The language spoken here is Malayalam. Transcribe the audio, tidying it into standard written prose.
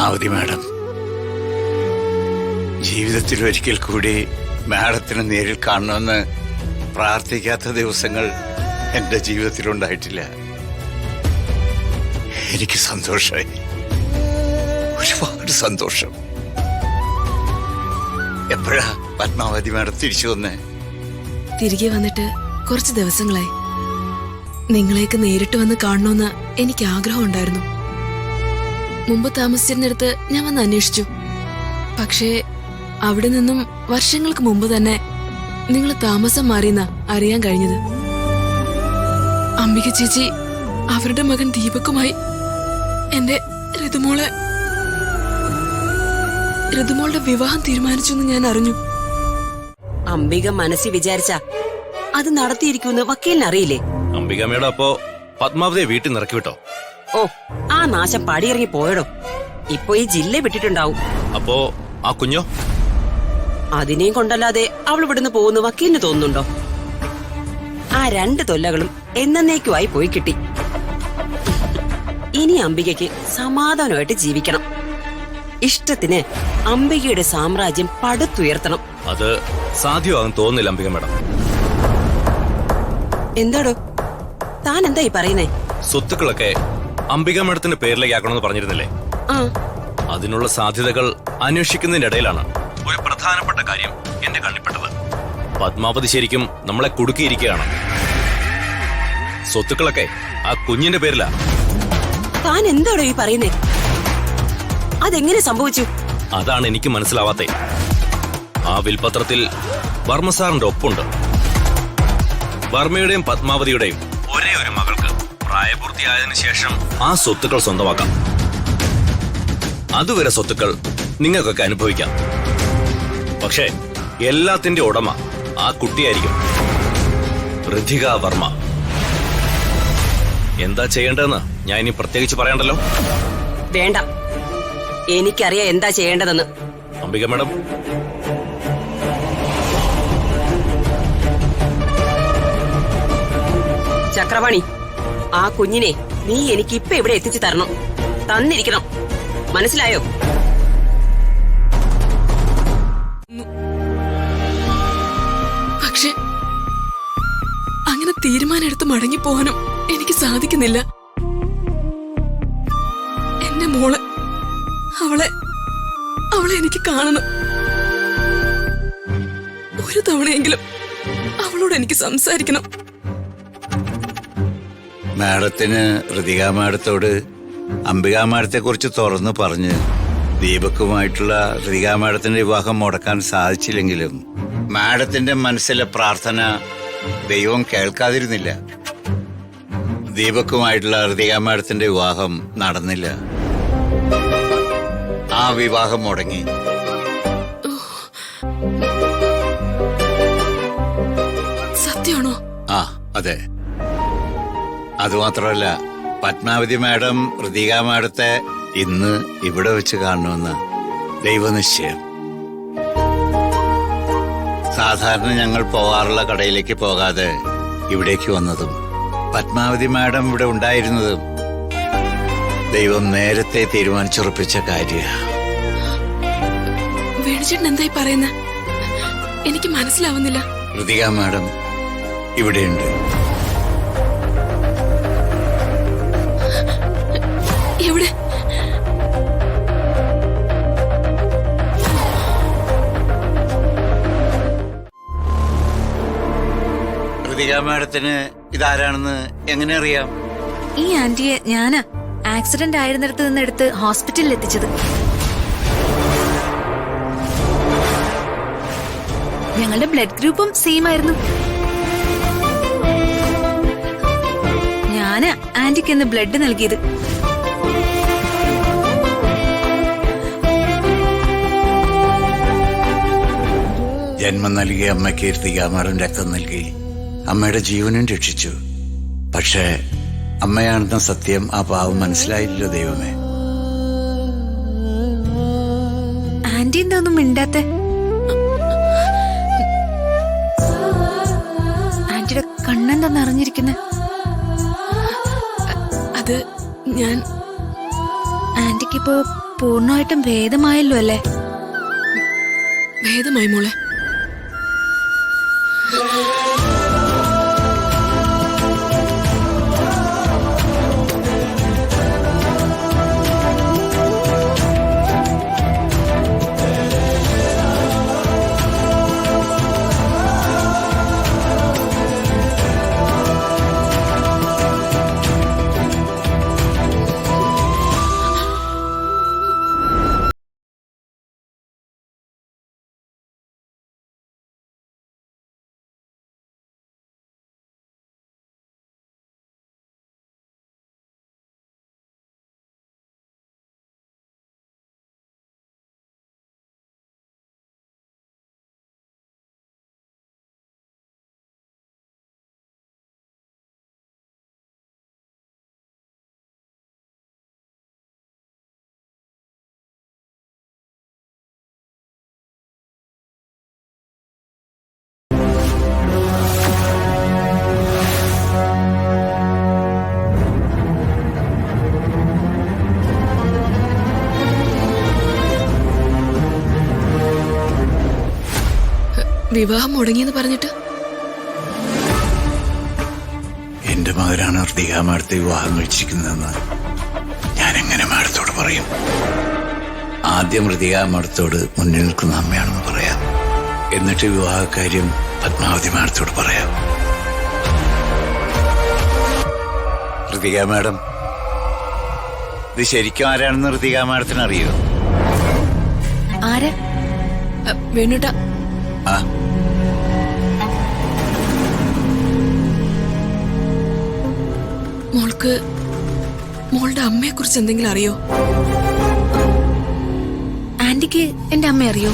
പത്മാവതി മാഡം, ജീവിതത്തിൽ ഒരിക്കൽ കൂടി മാഡത്തിനെ നേരിൽ കാണണമെന്ന് പ്രാർത്ഥിക്കാത്ത ദിവസങ്ങൾ എന്റെ ജീവിതത്തിലുണ്ടായിട്ടില്ല. എനിക്ക് സന്തോഷമായി, ഒരുപാട് സന്തോഷം. എപ്പോഴാ പത്മാവതി മാഡം തിരിച്ചു വന്നേ? തിരികെ വന്നിട്ട് കുറച്ച് ദിവസങ്ങളായി. നിങ്ങളെയൊക്കെ നേരിട്ട് വന്ന് കാണണമെന്ന് എനിക്ക് ആഗ്രഹം ഉണ്ടായിരുന്നു. മുമ്പ് താമസിച്ചിരുന്നിടത്ത് ഞാൻ വന്ന് അന്വേഷിച്ചു. പക്ഷേ അവിടെ നിന്നും വർഷങ്ങൾക്ക് മുമ്പ് തന്നെ നിങ്ങൾ താമസം മാറിയെന്നാ അറിയാൻ കഴിഞ്ഞത്. അംബിക ചേച്ചി അവരുടെ മകൻ ദീപക്കുമായി എന്റെ ഋതുമോളുടെ വിവാഹം തീരുമാനിച്ചു എന്ന് ഞാൻ അറിഞ്ഞു. അംബിക മനസ്സിൽ വിചാരിച്ച അത് നടത്തിയിരിക്കുമെന്ന് വക്കീലിന് അറിയില്ലേ? അംബികമ്മയുടെ അപ്പോ പത്മാവതിയെ വീട്ടിൽ നിറക്കി വിട്ടോ? ഓ, ആ നാശം പടിയിറങ്ങി പോയടോ. ഇപ്പൊ ഈ ജില്ല വിട്ടിട്ടുണ്ടാവും. അപ്പോ ആ കുഞ്ഞോ? അതിനെയും കൊണ്ടല്ലാതെ അവൾ ഇവിടുന്ന് പോകുന്ന വക്കീലിന് തോന്നുന്നുണ്ടോ? ആ 2 തൊല്ലകളും എന്നേക്കുമായി പോയി കിട്ടി. ഇനി അംബികയ്ക്ക് സമാധാനമായിട്ട് ജീവിക്കണം. ഇഷ്ടത്തിന് അംബികയുടെ സാമ്രാജ്യം പടുത്തുയർത്തണം. അത് സാധ്യമാകും തോന്നുന്നില്ല അംബിക മേഡം. എന്താടോ താൻ എന്താ ഈ പറയുന്നേ? സ്വത്തുക്കളൊക്കെ അംബിക മേഡത്തിന്റെ പേരിലേക്ക് ആക്കണമെന്ന് പറഞ്ഞിരുന്നില്ലേ? ആ, അതിനുള്ള സാധ്യതകൾ അന്വേഷിക്കുന്നതിന്റെ ഇടയിലാണ് ഒരു പ്രധാനപ്പെട്ട കാര്യം എന്റെ കണ്ണിപ്പെട്ടത്. പത്മാവതി ശരിക്കും നമ്മളെ കുടുക്കിയിരിക്കുകയാണ്. സ്വത്തുക്കളൊക്കെ ആ കുഞ്ഞിന്റെ പേരിലാ. താൻ എന്താടോ ഈ പറയുന്നേ? അതെങ്ങനെ സംഭവിച്ചു? അതാണ് എനിക്ക് മനസ്സിലാവാത്തേ. ആ വിൽപത്രത്തിൽ വർമ്മ സാറിന്റെ ഒപ്പുണ്ട്. വർമ്മയുടെയും പത്മാവതിയുടെയും ഒരേ ഒരു മകൾക്ക് പ്രായപൂർത്തിയായതിനു ശേഷം ആ സ്വത്തുക്കൾ സ്വന്തമാക്കാം. അതുവരെ സ്വത്തുക്കൾ നിങ്ങൾക്കൊക്കെ അനുഭവിക്കാം. പക്ഷേ എല്ലാത്തിന്റെ ഉടമ ആ കുട്ടിയായിരിക്കും, ഋതിക വർമ്മ. എന്താ ചെയ്യേണ്ടതെന്ന് ഞാൻ ഇനി പ്രത്യേകിച്ച് പറയണ്ടല്ലോ. വേണ്ട, എനിക്കറിയാം എന്താ ചെയ്യേണ്ടതെന്ന്. അംബിക മേഡം, ചക്രവാണി, ആ കുഞ്ഞിനെ നീ എനിക്ക് ഇപ്പൊ ഇവിടെ എത്തിച്ചു തരണം. തന്നിരിക്കണം, മനസ്സിലായോ? പക്ഷെ അങ്ങനെ തീരുമാനം മടങ്ങിപ്പോകാനും എനിക്ക് സാധിക്കുന്നില്ല. എന്റെ മോളെ, അവളെ എനിക്ക് കാണണം. ഒരു തവണയെങ്കിലും അവളോട് എനിക്ക് സംസാരിക്കണം. മാഡത്തിന് ഋതിക മാഡത്തോട് അംബിക മാഡത്തെ കുറിച്ച് തുറന്നു പറഞ്ഞ് ദീപക്കുമായിട്ടുള്ള ഋതിക മാഡത്തിന്റെ വിവാഹം മുടക്കാൻ സാധിച്ചില്ലെങ്കിലും മാഡത്തിന്റെ മനസ്സിലെ പ്രാർത്ഥന ദൈവം കേൾക്കാതിരുന്നില്ല. ദീപക്കുമായിട്ടുള്ള ഋതിക മാഡത്തിന്റെ വിവാഹം നടന്നില്ല. ആ വിവാഹം മുടങ്ങി. സത്യമാണോ? ആ, അതെ. അതുമാത്രമല്ല, പത്മാവതി മാഡം ഋതിക മാഡത്തെ ഇന്ന് ഇവിടെ വെച്ച് കാണണമെന്ന് ദൈവനിശ്ചയം. സാധാരണ ഞങ്ങൾ പോകാറുള്ള കടയിലേക്ക് പോകാതെ ഇവിടേക്ക് വന്നതും പത്മാവതി മാഡം ഇവിടെ ഉണ്ടായിരുന്നതും ദൈവം നേരത്തെ തീരുമാനിച്ചുറപ്പിച്ച കാര്യമാണ്. വേണിച്ചേട്ടൻ എന്തായി പറയുന്ന? എനിക്ക് മനസ്സിലാവുന്നില്ല. ഋതിക മാഡം ഇവിടെയുണ്ട്. എവിടെ? ഋതിക മാഡത്തിന് ഇതാരാണെന്ന് എങ്ങനെ അറിയാം? ഈ ആന്റിയെ ഞാനാ ആക്സിഡന്റ് ആയിരുന്നിടത്ത് നിന്ന് എടുത്ത് ഹോസ്പിറ്റലിൽ എത്തിച്ചത്. ഞങ്ങളുടെ ബ്ലഡ് ഗ്രൂപ്പും സെയിം ആയിരുന്നു. ഞാനാ ആന്റിക്ക് ഇന്ന് ബ്ലഡ് നൽകിയത്. ജന്മം നൽകിയ അമ്മയ്ക്ക് ഋതിക മാഡം രക്തം നൽകി അമ്മയുടെ ജീവനും രക്ഷിച്ചു. പക്ഷേ അമ്മയാണെന്ന സത്യം ആ പാവം മനസ്സിലായില്ലല്ലോ. ദൈവമേ, ആന്റി എന്താന്നും മിണ്ടാത്തെ? ആന്റിയുടെ കണ്ണെന്താന്ന് അറിഞ്ഞിരിക്കുന്നെ? അത് ഞാൻ ആന്റിക്കിപ്പോ പൂർണ്ണമായിട്ടും ഭേദമായല്ലോ അല്ലേ? ഭേദമായി മോളെ. വിവാഹം മുടങ്ങിയെന്ന് പറഞ്ഞിട്ട് എന്റെ മകനാണ് ഋതിക മാഡത്തെ വിവാഹം കഴിച്ചിരിക്കുന്നതെന്ന് ഞാൻ എങ്ങനെ മാഡത്തോട് പറയും? ആദ്യം ഋതിക മാഡത്തോട് മുന്നിൽ നിൽക്കുന്ന അമ്മയാണെന്ന് പറയാം, എന്നിട്ട് വിവാഹകാര്യം പത്മാവതി മാഡത്തോട് പറയാം. ഋതിക മാഡം, ഇത് ശരിക്കും ആരാണെന്ന് ഋതിക മാഡത്തിന് അറിയോ? ആരാ? വേണുട്ട, ആ, മോൾക്ക് മോളുടെ അമ്മയെ കുറിച്ച് എന്തെങ്കിലും അറിയോ? ആന്റിക്ക് എന്റെ അമ്മ അറിയോ?